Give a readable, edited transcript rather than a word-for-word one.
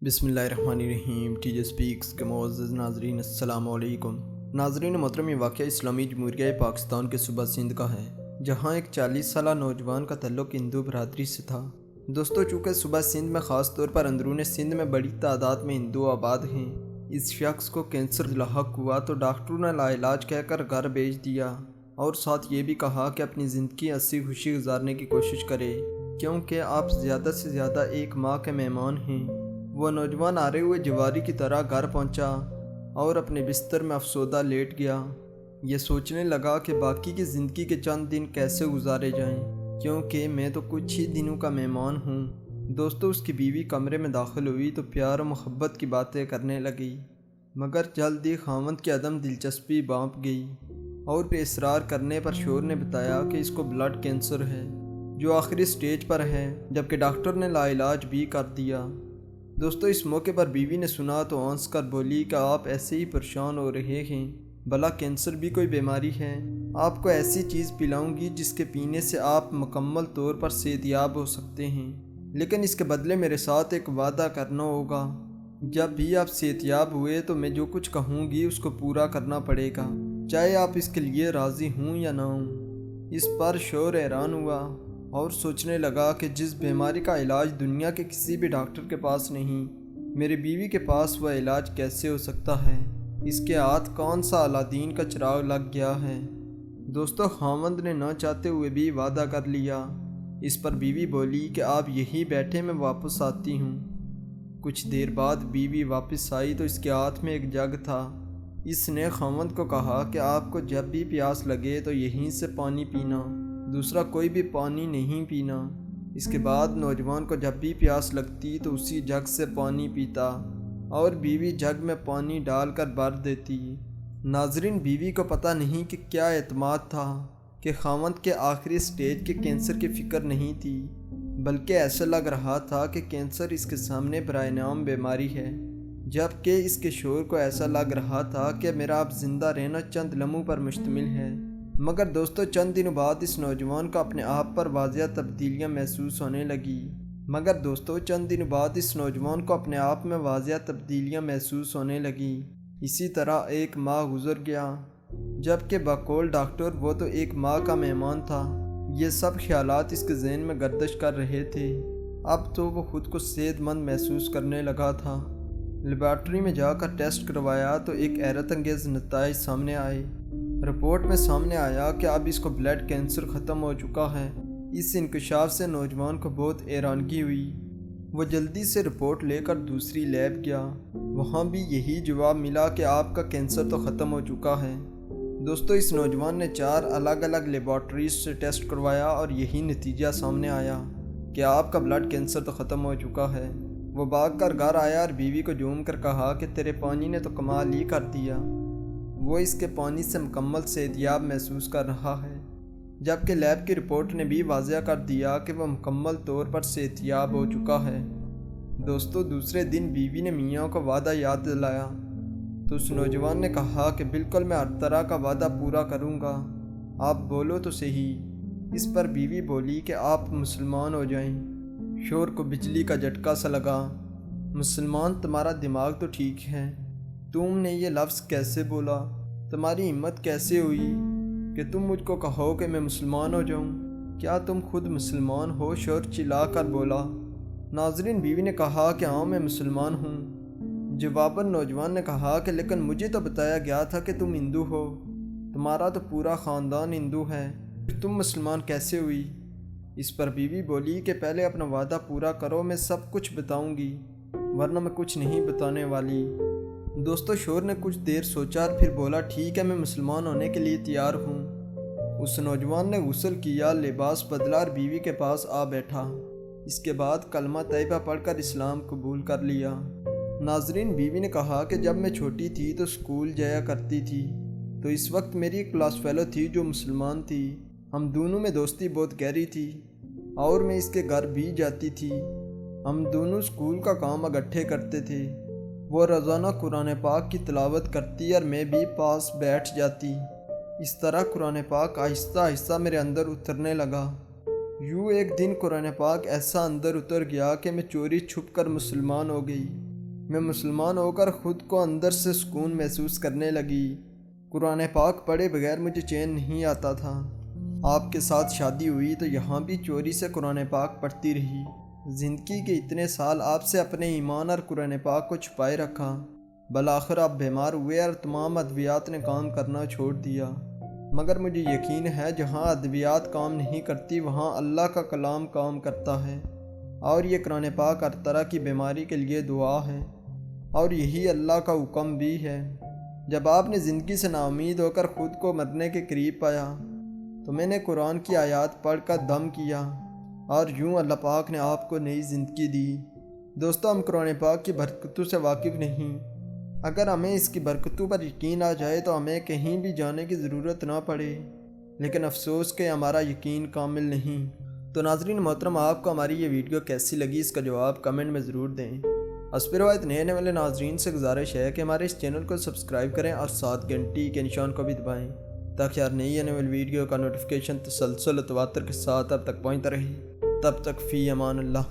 بسم اللہ الرحمن الرحیم۔ ٹی جے سپیکس کے معزز ناظرین السلام علیکم۔ ناظرین محترم، یہ واقعہ اسلامی جمہوریہ پاکستان کے صوبہ سندھ کا ہے، جہاں ایک 40 سالہ نوجوان کا تعلق ہندو برادری سے تھا۔ دوستو، چونکہ صوبہ سندھ میں خاص طور پر اندرون سندھ میں بڑی تعداد میں ہندو آباد ہیں، اس شخص کو کینسر لاحق ہوا تو ڈاکٹروں نے لا علاج کہہ کر گھر بھیج دیا اور ساتھ یہ بھی کہا کہ اپنی زندگی ہنسی خوشی گزارنے کی کوشش کرے، کیونکہ آپ زیادہ سے زیادہ ایک ماہ کے مہمان ہیں۔ وہ نوجوان آرے ہوئے جواری کی طرح گھر پہنچا اور اپنے بستر میں افسردہ لیٹ گیا۔ یہ سوچنے لگا کہ باقی کی زندگی کے چند دن کیسے گزارے جائیں، کیونکہ میں تو کچھ ہی دنوں کا مہمان ہوں۔ دوستو، اس کی بیوی کمرے میں داخل ہوئی تو پیار و محبت کی باتیں کرنے لگی، مگر جلد ہی خاوند کی عدم دلچسپی بانپ گئی اور پھر اصرار کرنے پر شوہر نے بتایا کہ اس کو بلڈ کینسر ہے، جو آخری سٹیج پر ہے، جبکہ ڈاکٹر نے لا علاج بھی کر دیا۔ دوستو، اس موقع پر بیوی نے سنا تو ہنس کر بولی کہ آپ ایسے ہی پریشان ہو رہے ہیں، بھلا کینسر بھی کوئی بیماری ہے؟ آپ کو ایسی چیز پلاؤں گی جس کے پینے سے آپ مکمل طور پر صحت یاب ہو سکتے ہیں، لیکن اس کے بدلے میرے ساتھ ایک وعدہ کرنا ہوگا۔ جب بھی آپ صحت یاب ہوئے تو میں جو کچھ کہوں گی اس کو پورا کرنا پڑے گا، چاہے آپ اس کے لیے راضی ہوں یا نہ ہوں۔ اس پر شوہر حیران ہوا اور سوچنے لگا کہ جس بیماری کا علاج دنیا کے کسی بھی ڈاکٹر کے پاس نہیں، میری بیوی کے پاس وہ علاج کیسے ہو سکتا ہے؟ اس کے ہاتھ کون سا الادین کا چراغ لگ گیا ہے؟ دوستو، خاوند نے نہ چاہتے ہوئے بھی وعدہ کر لیا۔ اس پر بیوی بولی کہ آپ یہی بیٹھے، میں واپس آتی ہوں۔ کچھ دیر بعد بیوی واپس آئی تو اس کے ہاتھ میں ایک جگ تھا۔ اس نے خاوند کو کہا کہ آپ کو جب بھی پیاس لگے تو یہیں سے پانی پینا، دوسرا کوئی بھی پانی نہیں پینا۔ اس کے بعد نوجوان کو جب بھی پیاس لگتی تو اسی جگ سے پانی پیتا اور بیوی جگ میں پانی ڈال کر بھر دیتی۔ ناظرین، بیوی کو پتہ نہیں کہ کیا اعتماد تھا کہ خاوند کے آخری سٹیج کے کینسر کی فکر نہیں تھی، بلکہ ایسا لگ رہا تھا کہ کینسر اس کے سامنے برائے نام بیماری ہے، جبکہ اس کے شوہر کو ایسا لگ رہا تھا کہ میرا اب زندہ رہنا چند لمحوں پر مشتمل ہے۔ مگر دوستو، چند دنوں بعد اس نوجوان کو اپنے آپ پر واضح تبدیلیاں محسوس ہونے لگی۔ اسی طرح ایک ماہ گزر گیا، جبکہ بقول ڈاکٹر وہ تو ایک ماہ کا مہمان تھا۔ یہ سب خیالات اس کے ذہن میں گردش کر رہے تھے۔ اب تو وہ خود کو صحت مند محسوس کرنے لگا تھا۔ لیبارٹری میں جا کر ٹیسٹ کروایا تو ایک حیرت انگیز نتائج سامنے آئے۔ رپورٹ میں سامنے آیا کہ اب اس کو بلڈ کینسر ختم ہو چکا ہے۔ اس انکشاف سے نوجوان کو بہت حیرانگی ہوئی۔ وہ جلدی سے رپورٹ لے کر دوسری لیب گیا، وہاں بھی یہی جواب ملا کہ آپ کا کینسر تو ختم ہو چکا ہے۔ دوستو، اس نوجوان نے 4 الگ الگ لیبارٹریز سے ٹیسٹ کروایا اور یہی نتیجہ سامنے آیا کہ آپ کا بلڈ کینسر تو ختم ہو چکا ہے۔ وہ بھاگ کر گھر آیا اور بیوی کو جھوم کر کہا کہ تیرے پانی نے تو کمال ہی کر دیا۔ وہ اس کے پانی سے مکمل صحت یاب محسوس کر رہا ہے، جبکہ لیب کی رپورٹ نے بھی واضح کر دیا کہ وہ مکمل طور پر صحت یاب ہو چکا ہے۔ دوستو، دوسرے دن بیوی نے میاں کو وعدہ یاد دلایا تو اس نوجوان نے کہا کہ بالکل میں ہر طرح کا وعدہ پورا کروں گا، آپ بولو تو صحیح۔ اس پر بیوی بولی کہ آپ مسلمان ہو جائیں۔ شوہر کو بجلی کا جھٹکا سا لگا۔ مسلمان؟ تمہارا دماغ تو ٹھیک ہے، تم نے یہ لفظ کیسے بولا؟ تمہاری ہمت کیسے ہوئی کہ تم مجھ کو کہو کہ میں مسلمان ہو جاؤں؟ کیا تم خود مسلمان ہو؟ شوہر چلا کر بولا۔ ناظرین، بیوی نے کہا کہ ہاں، میں مسلمان ہوں۔ جواباً نوجوان نے کہا کہ لیکن مجھے تو بتایا گیا تھا کہ تم ہندو ہو، تمہارا تو پورا خاندان ہندو ہے، پھر تم مسلمان کیسے ہوئی؟ اس پر بیوی بولی کہ پہلے اپنا وعدہ پورا کرو، میں سب کچھ بتاؤں گی، ورنہ میں کچھ نہیں بتانے والی۔ دوستو، شوہر نے کچھ دیر سوچا اور پھر بولا ٹھیک ہے، میں مسلمان ہونے کے لیے تیار ہوں۔ اس نوجوان نے غسل کیا، لباس بدلا اور بیوی کے پاس آ بیٹھا۔ اس کے بعد کلمہ طیبہ پڑھ کر اسلام قبول کر لیا۔ ناظرین، بیوی نے کہا کہ جب میں چھوٹی تھی تو اسکول جایا کرتی تھی، تو اس وقت میری ایک کلاس فیلو تھی جو مسلمان تھی۔ ہم دونوں میں دوستی بہت گہری تھی اور میں اس کے گھر بھی جاتی تھی۔ ہم دونوں اسکول کا کام اکٹھے کرتے تھے۔ وہ روزانہ قرآن پاک کی تلاوت کرتی اور میں بھی پاس بیٹھ جاتی۔ اس طرح قرآن پاک آہستہ آہستہ میرے اندر اترنے لگا۔ یوں ایک دن قرآن پاک ایسا اندر اتر گیا کہ میں چوری چھپ کر مسلمان ہو گئی۔ میں مسلمان ہو کر خود کو اندر سے سکون محسوس کرنے لگی۔ قرآن پاک پڑھے بغیر مجھے چین نہیں آتا تھا۔ آپ کے ساتھ شادی ہوئی تو یہاں بھی چوری سے قرآن پاک پڑھتی رہی۔ زندگی کے اتنے سال آپ سے اپنے ایمان اور قرآن پاک کو چھپائے رکھا۔ بالآخر آپ بیمار ہوئے اور تمام ادویات نے کام کرنا چھوڑ دیا۔ مگر مجھے یقین ہے جہاں ادویات کام نہیں کرتی وہاں اللہ کا کلام کام کرتا ہے، اور یہ قرآن پاک ہر طرح کی بیماری کے لیے دعا ہے، اور یہی اللہ کا حکم بھی ہے۔ جب آپ نے زندگی سے نا امید ہو کر خود کو مرنے کے قریب پایا تو میں نے قرآن کی آیات پڑھ کر دم کیا، اور یوں اللہ پاک نے آپ کو نئی زندگی دی۔ دوستو، ہم قرآن پاک کی برکتوں سے واقف نہیں۔ اگر ہمیں اس کی برکتوں پر یقین آ جائے تو ہمیں کہیں بھی جانے کی ضرورت نہ پڑے، لیکن افسوس کہ ہمارا یقین کامل نہیں۔ تو ناظرین محترم، آپ کو ہماری یہ ویڈیو کیسی لگی اس کا جواب کمنٹ میں ضرور دیں۔ اسپر روایت نئے آنے والے ناظرین سے گزارش ہے کہ ہمارے اس چینل کو سبسکرائب کریں اور ساتھ گھنٹی کے نشان کو بھی دبائیں تاکہ ہر نئی آنے والی ویڈیو کا نوٹیفیکیشن تسلسل و تواتر کے ساتھ اب تک پہنچتا رہے۔ تب تک فی امان اللہ۔